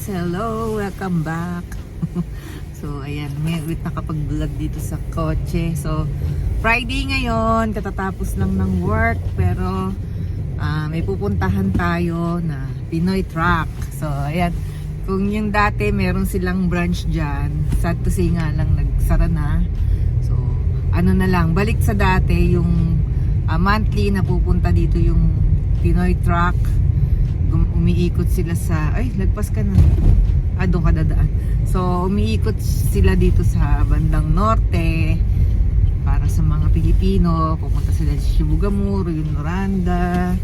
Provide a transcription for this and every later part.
Hello! Welcome back! So, ayan, may ulit nakapag-vlog dito sa kotse. So, Friday ngayon, katatapos lang ng work, pero may pupuntahan tayo na Pinoy Truck. So, ayan, kung yung dati meron silang branch dyan, sad to say nga lang nagsara na. So, ano na lang, balik sa dati, yung monthly na pupunta dito yung Pinoy Truck. Umiikot sila sa, ay, lagpas ka na. Doon ka dadaan. So, umiikot sila dito sa bandang norte para sa mga Pilipino. Pupunta sila sa Sibugamuro, yung Noranda.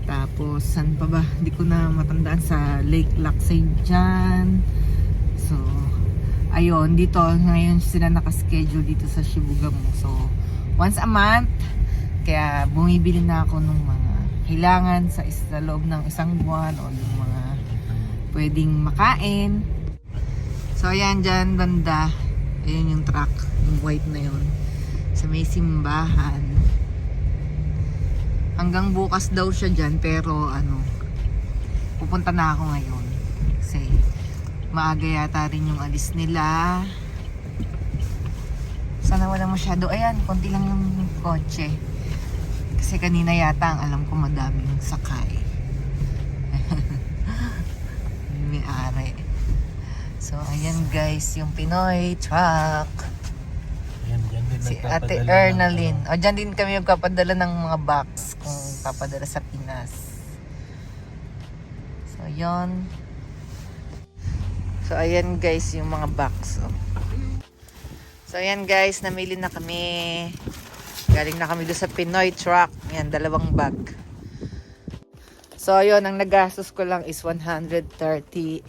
Tapos, saan pa ba? Hindi ko na matandaan, sa Lake Laksay dyan. So, ayun, dito ngayon sila nakaschedule dito sa Sibugamuro. So, once a month, kaya bumibili na ako ng mga kailangan sa loob ng isang buwan o yung mga pwedeng makain. So ayan dyan banda, ayan yung truck, yung white na yun, sa may simbahan. Hanggang bukas daw siya dyan, pero ano, pupunta na ako ngayon kasi maaga yata rin yung alis nila. Sana wala masyado, ayan, konti lang yung kotse. Kasi kanina yata ang alam ko madaming sakay. May ari. So ayan guys, yung Pinoy Truck. Ayan, dyan din Si nagpapadala Ate ng Ernalyn. O dyan din kami magpapadala ng mga box kung papadala sa Pinas. So yun. So ayan guys, yung mga box. So ayan guys, namili na kami. Galing na kami doon sa Pinoy Truck. Yan, 2 bag. So, yun, ang nagastos ko lang is 138.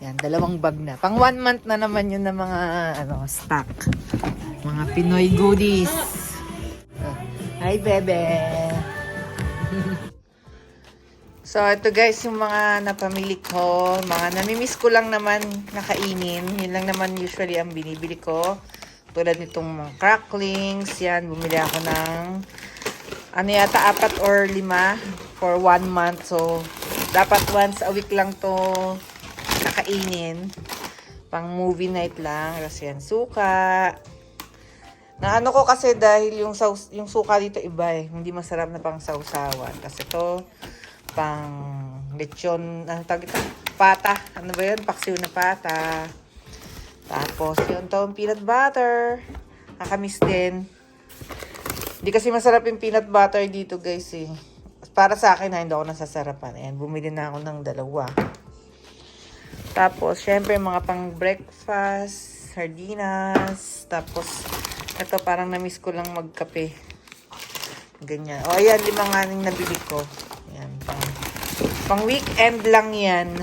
Yan, 2 bag na. Pang 1 month na naman yun na mga stock. Mga Pinoy goodies. Hi, bebe! So, ito guys, yung mga napamili ko. Mga namimiss ko lang naman nakainin. Yun lang naman usually ang binibili ko. Tulad nitong mga cracklings, yan, bumili ako ng ano yata, 4 or 5 for 1 month. So, dapat once a week lang to nakainin. Pang movie night lang. Kasi yan, suka. Na ano ko kasi dahil yung suka dito iba eh. Hindi masarap na pang sausawan. Kasi to pang lechon, ano tawag ito? Pata. Ano ba yun? Paksiw na pata. Tapos, yung taong peanut butter. Nakamiss din. Hindi kasi masarap yung peanut butter dito, guys, eh. Para sa akin, hindi ako nasasarapan. Ayan, bumili na ako ng 2. Tapos, syempre, mga pang breakfast, sardinas. Tapos, ito, parang namiss ko lang magkape. Ganyan. O, ayan, 5 nga ning nabili ko. Ayan, pang weekend lang yan.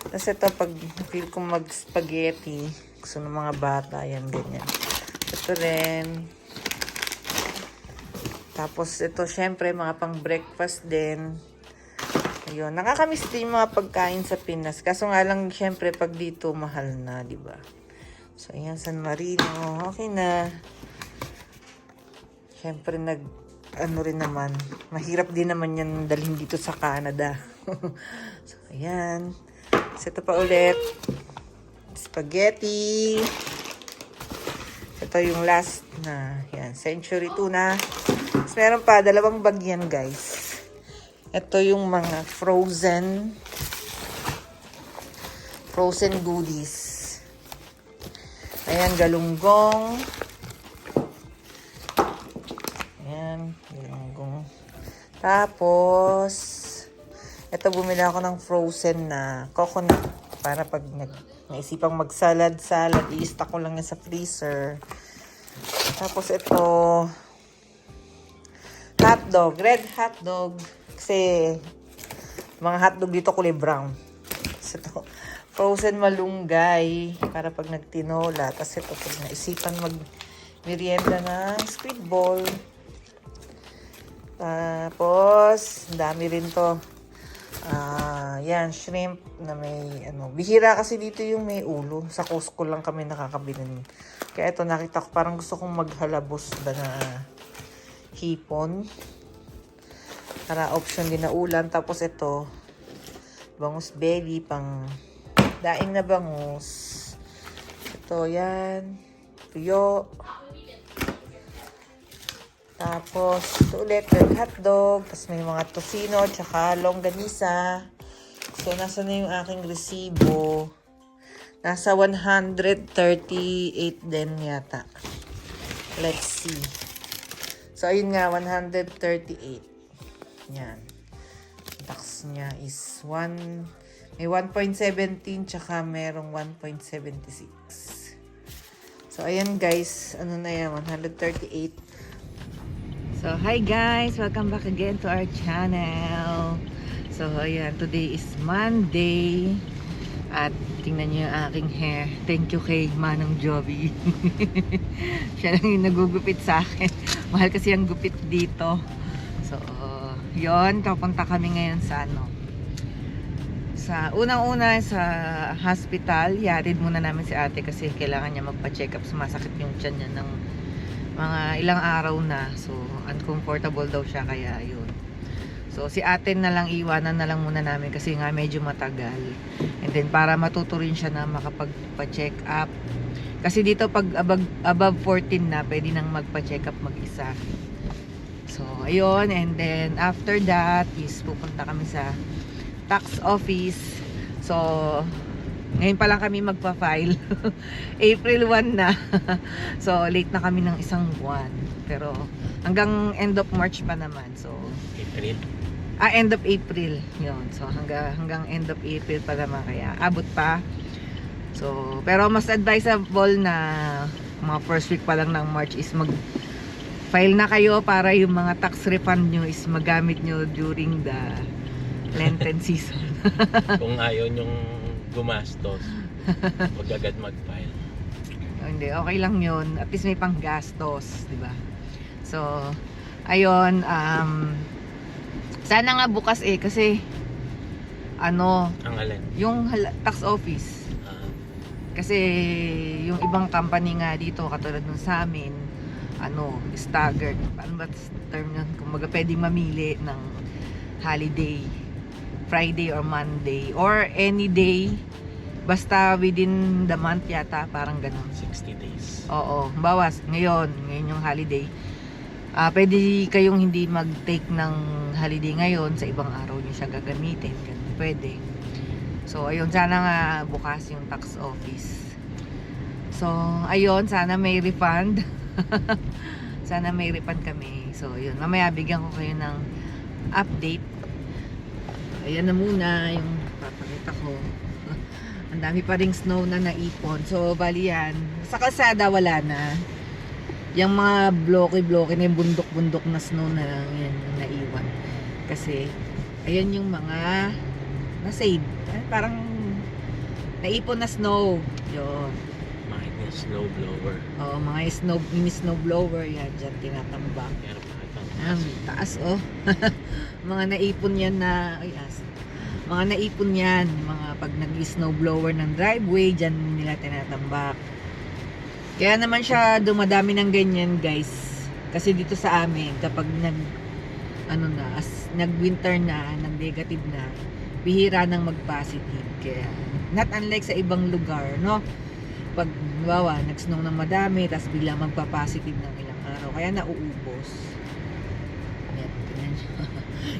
Tapos ito, pag feel ko mag-spaghetti, gusto ng mga bata, yan, ganyan. Ito rin. Tapos ito, syempre, mga pang breakfast din. Ayun, nakakamiss din yung mga pagkain sa Pinas. Kaso nga lang, syempre, pag dito, mahal na, di ba? So, ayan, San Marino. Okay na. Syempre, ano rin naman, mahirap din naman yan dalhin dito sa Canada. So, ayan. So, ito pa ulit. Spaghetti. Ito yung last na. Yan. Century tuna. Tapos meron pa. 2 bag yan, guys. Ito yung mga frozen goodies. Ayan, galunggong. Ayan, galunggong. Tapos, ito, bumili ako ng frozen na coconut para pag naisipang mag-salad, i-stock ko lang yan sa freezer. Tapos ito, hotdog, red hotdog. Kasi, mga hotdog dito kulay brown. Tapos ito, frozen malunggay para pag nagtinola. Tapos ito, pag naisipan mag-merienda ng squid ball. Tapos, dami rin to. Yan, shrimp na may bihira kasi dito yung may ulo. Sa Costco lang kami nakakabili. Kaya ito, nakita ko parang gusto kong maghalabos ba na hipon. Para option din na ulam. Tapos ito, Bangus belly, pang daing na bangus. Ito, yan. Tuyo. Tapos, ito ulit, hotdog. Tapos may mga tocino, tsaka longganisa. So, nasa na yung aking resibo? Nasa 138 din yata. Let's see. So, ayun nga, 138. Yan. Tax niya is may 1.17 tsaka merong 1.76. So, ayan guys. Ano na yan? 138. So, hi guys! Welcome back again to our channel. So, ayan. Today is Monday. At tingnan niyo yung aking hair. Thank you kay Manong Joby. Siya lang yung nagugupit sa akin. Mahal kasi ang gupit dito. So, yon, kapunta kami ngayon sa sa unang-una sa hospital. Yatid muna namin si ate kasi kailangan niya magpa-check up. Sumasakit yung tiyan niya ng mga ilang araw na. So, uncomfortable daw siya kaya yun. So, si ate na lang iwanan na lang muna namin kasi nga medyo matagal. And then, para matuto rin siya na makapagpa-check up. Kasi dito pag above 14 na, pwede nang magpa-check up mag-isa. So, ayun. And then, after that is pupunta kami sa tax office. So, ngayon pa lang kami magpa-file. April 1 na. So, late na kami ng isang buwan. Pero, hanggang end of March pa naman. So, April. end of April. Yun. So, hanggang end of April pa naman. Kaya, abot pa. So, pero mas advisable na mga first week pa lang ng March is mag-file na kayo para yung mga tax refund nyo is magamit nyo during the Lenten season. Kung ayaw nyong gumastos, wag agad mag-file. Hindi, okay lang yun. At least may panggastos, di ba? So, ayun, sana nga bukas kasi Ang alin? yung tax office. Kasi yung ibang company nga dito, katulad nun sa amin, staggered. Ano ba term yun? Kung pwedeng mamili ng holiday, Friday or Monday, or any day, basta within the month yata, parang ganun. 60 days. Oo, bawas. Ngayon yung holiday. Pwede kayong hindi mag-take ng holiday ngayon, sa ibang araw nyo siya gagamitin. Ganun, pwede. So, ayun, sana nga bukas yung tax office. So, ayun, sana may refund. Sana may refund kami. So, yun, mamaya bigyan ko kayo ng update. Ayan na muna yung papakita ko. Ang dami pa ring snow na naipon. So, bali yan. Sa kalsada, wala na. Yung mga bloke-bloke na yung bundok-bundok na snow na lang yan yung naiwan. Kasi, ayan yung mga na-save. Parang naipon na snow. Yun. Mga snow blower. Oo, mga mini snow blower. Yan, dyan tinatambak. Pero bakit Taas mga naipon yan na mga naipon yan, mga pag nag-snow blower ng driveway, dyan nila tinatambak. Kaya naman siya dumadami ng ganyan guys, kasi dito sa amin kapag nag-winter na, nag-negative na, bihira nang mag-positive. Kaya not unlike sa ibang lugar, no, pag nag-snow ng madami tapos bigla magpa-positive ng ilang araw, kaya nauubos.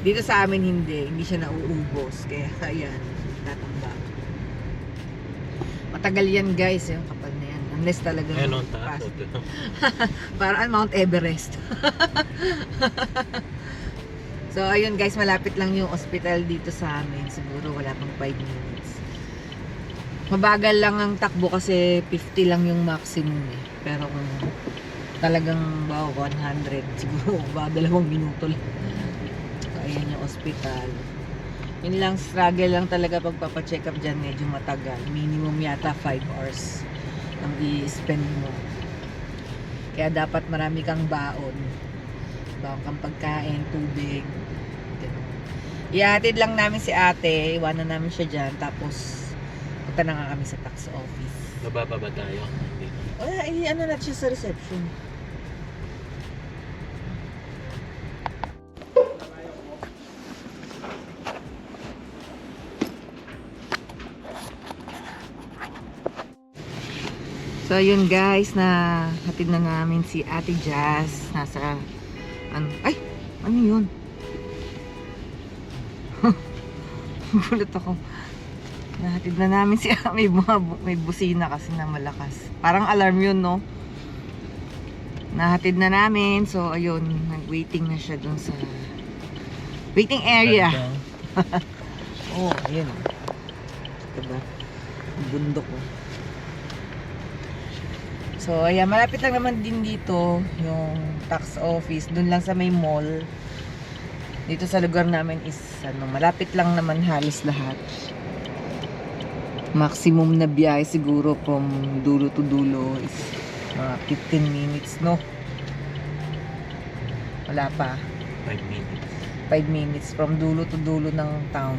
Dito sa amin hindi siya nauubos, kaya ayan, tatamba. Matagal yan guys, yung kapal na yan, unless talaga parang Mount Everest. So ayun guys, malapit lang yung hospital dito sa amin, siguro wala pang 5 minutes. Mabagal lang ang takbo kasi 50 lang yung maximum pero kung talagang 100 siguro 2 minuto lang. Ayan yung hospital. Yun lang, struggle lang talaga pagpapacheck up dyan, medyo matagal. Minimum yata 5 hours ang i-spend mo. Kaya dapat marami kang baon. Baon kang pagkain, tubig. Ganun. Ihatid lang namin si ate, iwanan namin siya dyan, tapos punta na nga kami sa tax office. Bababa ba tayo? Na siya sa reception. So yun guys, na hatid na namin si Ate Jazz. Nasa ano, ay, ano yun? Gulat ako. Nahatid na namin si may busina kasi na malakas. Parang alarm yun, no? Nahatid na namin. So ayun, nag-waiting na siya dun sa waiting area. Oh, ayun. Diba? Bundok, oh. So, ayan, malapit lang naman din dito yung tax office. Doon lang sa may mall. Dito sa lugar namin is, ano, malapit lang naman halos lahat. Maximum na biyahe siguro from dulo to dulo is mga 15 minutes, no? Wala pa. 5 minutes. 5 minutes from dulo to dulo ng town.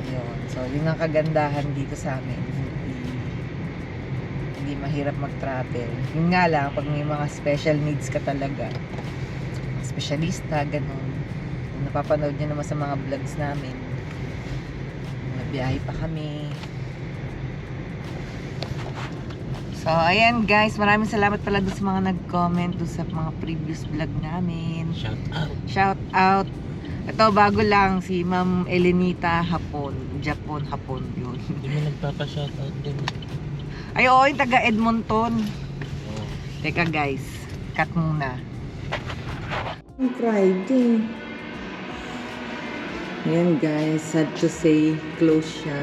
Ayun. So, yun ang kagandahan dito sa amin. Hindi mahirap mag-travel. Yun nga lang, pag may mga special needs ka talaga, specialista, ganun. Napapanood nyo naman sa mga vlogs namin. Nabiyahe pa kami. So, ayan guys, maraming salamat pala doon sa mga nag-comment doon sa mga previous vlog namin. Shout out. Shout out. Ito, bago lang, si Ma'am Elenita Hapon. Hapon, yun. Hindi mo nagpapa-shout out din. Ay, oo, yung taga Edmonton. Oh. Teka guys, cut muna. Friday. Ayan guys, sad to say, close siya.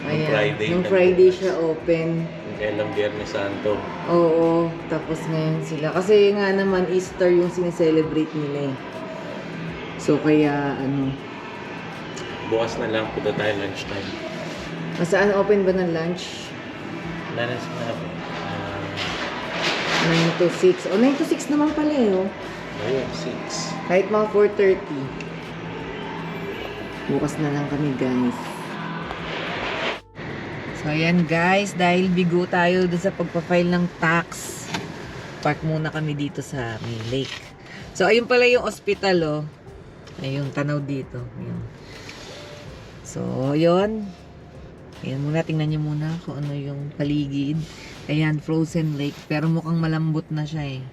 Ayan, yung Friday siya open. Kailang Biyernes Santo. Oo, tapos ngayon sila. Kasi nga naman Easter yung sineselebrate nila eh. So kaya ano. Bukas na lang, punta tayo lunchtime. Saan open ba ng lunch? Lanas na ako. 9 to 6. O, 9 to 6 naman pala eh, oh. Ayun, 6. Kahit mga 4:30. Bukas na lang kami, guys. So, ayan, guys. Dahil bigo tayo dun sa pagpa-file ng tax, park muna kami dito sa may lake. So, ayun pala yung hospital, oh. Ayun, tanaw dito. Ayun. So, yun. Ayan muna, tingnan nyo muna kung ano yung paligid. Ayan, frozen lake. Pero mukhang malambot na siya eh.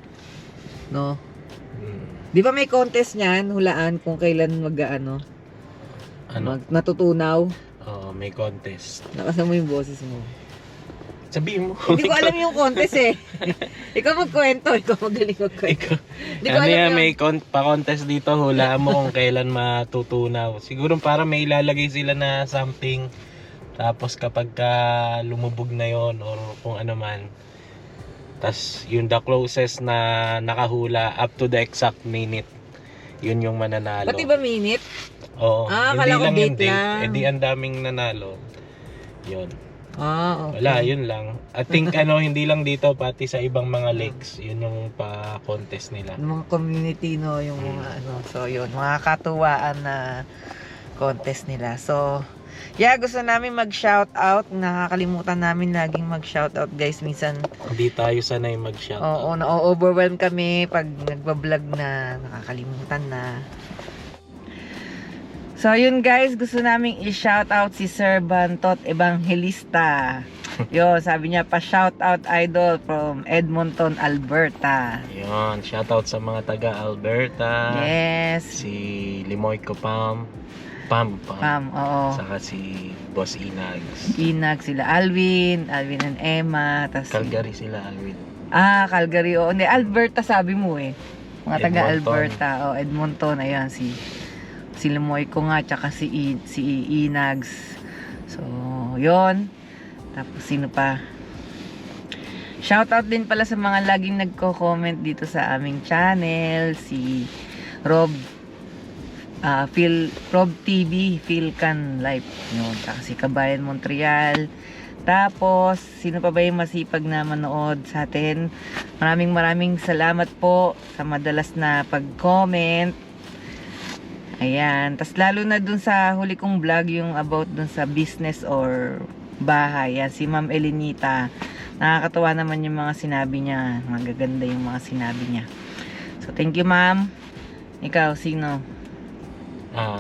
No? Di ba may contest niyan? Hulaan kung kailan mag-ano? Ano? Natutunaw? Oo, may contest. Nakasama mo yung boses mo. Sabihin mo. Hindi ko alam yung contest eh. Ikaw magkwento. Ikaw magaling magkwento. Hindi ko Ano alam yan, yung... may pa-contest dito. Hulaan mo kung kailan matutunaw. Siguro para may ilalagay sila na something. Tapos kapag lumubog na yon or kung ano man, tas yung the closest na nakahula up to the exact minute, yun yung mananalo. Pati ba minute? Oo. Akala ko date date. lang. Eh di ang daming nanalo. Yun. Okay. Wala, yun lang. I think hindi lang dito, pati sa ibang mga lakes, yun yung pa-contest nila. Yung mga community, no, yung mga ano. So, yun, mga katuwaan na contest nila. So, yeah, gusto namin mag-shoutout. Nakakalimutan namin laging mag-shoutout, guys. Minsan, Hindi tayo sanay mag-shoutout. oo, na-overwhelm kami pag nagbablog na nakakalimutan na. So, yun guys, gusto naming i-shoutout si Sir Bantot Evangelista. Yun, sabi niya, pa-shoutout idol from Edmonton, Alberta. Yun, shoutout sa mga taga-Alberta. Yes. Si Limoyko Pam, Oo. saka si Boss Inags. Inag, sila Alvin and Emma. Tas Calgary sila, Alwin. Calgary, oo. Hindi, Alberta sabi mo eh. Mga taga-Alberta. Oh, Edmonton, ayan, si Limoy ko nga, tsaka si Inags. So, yon. Tapos, sino pa? Shoutout din pala sa mga laging nagko-comment dito sa aming channel. Si Rob TV, Philcan Life. Yun. Tsaka si Kabayan Montreal. Tapos, sino pa ba yung masipag na manood sa atin? Maraming salamat po sa madalas na pag-comment. Ayan. Tapos lalo na dun sa huli kong vlog, yung about dun sa business or bahay. Yan, si Ma'am Elenita. Nakakatawa naman yung mga sinabi niya. Magaganda yung mga sinabi niya. So, thank you, Ma'am. Ikaw, sino?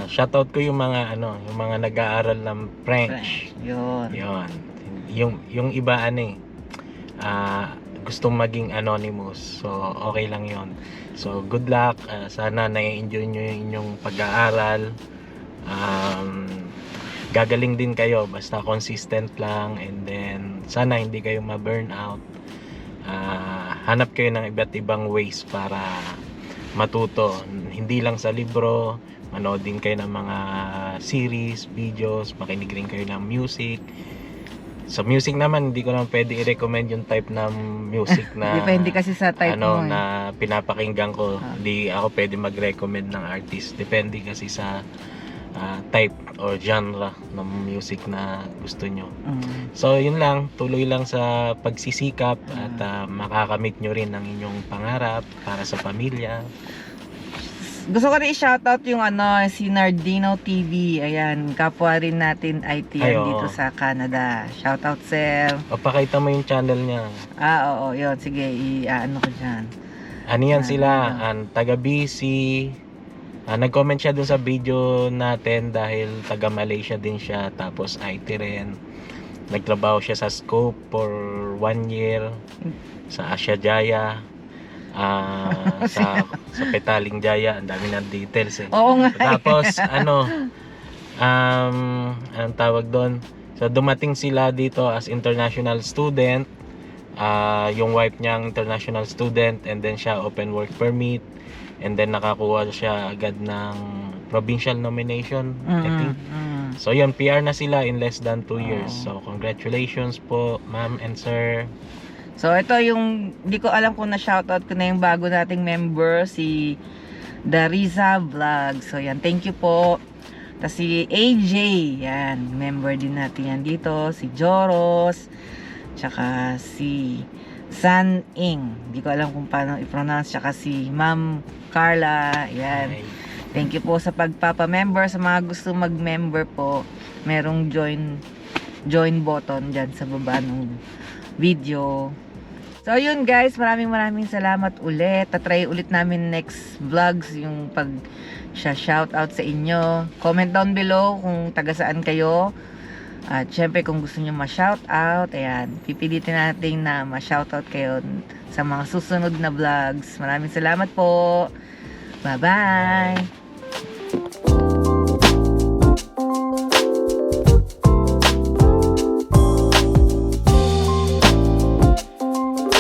Shoutout ko yung mga yung mga nag-aaral ng French. Yun. Yun. Yung iba gustong maging anonymous. So okay lang yon. So good luck. Sana na-enjoy nyo yung inyong pag-aaral. Gagaling din kayo basta consistent lang, and then sana hindi kayo ma-burn out. Hanap kayo ng iba't ibang ways para matuto, hindi lang sa libro. Manood din kayo ng mga series, videos, makinig rin kayo ng music. Sa music naman, hindi ko naman pwede i-recommend yung type ng music na Depende kasi sa type mo eh. na pinapakinggan ko. Hindi ako pwede mag-recommend ng artist. Depende kasi sa type or genre ng music na gusto nyo. So yun lang, tuloy lang sa pagsisikap at makakamit nyo rin ang inyong pangarap para sa pamilya. Gusto ko rin i-shoutout yung si Nardino TV. Ayan, kapwa rin natin IT Ay, yan oo. dito sa Canada. Shoutout, sir. O pakita mo yung channel niya. Oo, yun. Sige, i-ano ko dyan. Ano yan sila? Taga BC. Nag-comment siya dun sa video natin dahil taga Malaysia din siya. Tapos IT rin. Nagtrabaho siya sa Scope for 1 year. Sa Asia Jaya. Sa Petaling Jaya. Ang dami ng details eh. Oo nga. Tapos anong tawag doon? So dumating sila dito as international student. Yung wife niya international student, and then siya open work permit, and then nakakuha siya agad ng provincial nomination, I think. So yun, PR na sila in less than 2 years. So congratulations po ma'am and sir. So ito yung, di ko alam kung na-shoutout ko na yung bago nating member, si Dariza Vlog. So yan, thank you po. Tapos si AJ, yan, member din natin yan dito. Si Joros, tsaka si San Ing, di ko alam kung paano i-pronounce, tsaka si Ma'am Carla, yan. Thank you po sa pagpapa-member. Sa mga gusto mag-member po, merong join button dyan sa baba ng video. So yun guys, maraming salamat ulit. Tatry ulit namin next vlogs yung pag-shoutout sa inyo. Comment down below kung taga saan kayo. At syempre kung gusto nyo ma-shoutout, ayan, pipilitin natin na ma-shoutout kayo sa mga susunod na vlogs. Maraming salamat po. Bye-bye.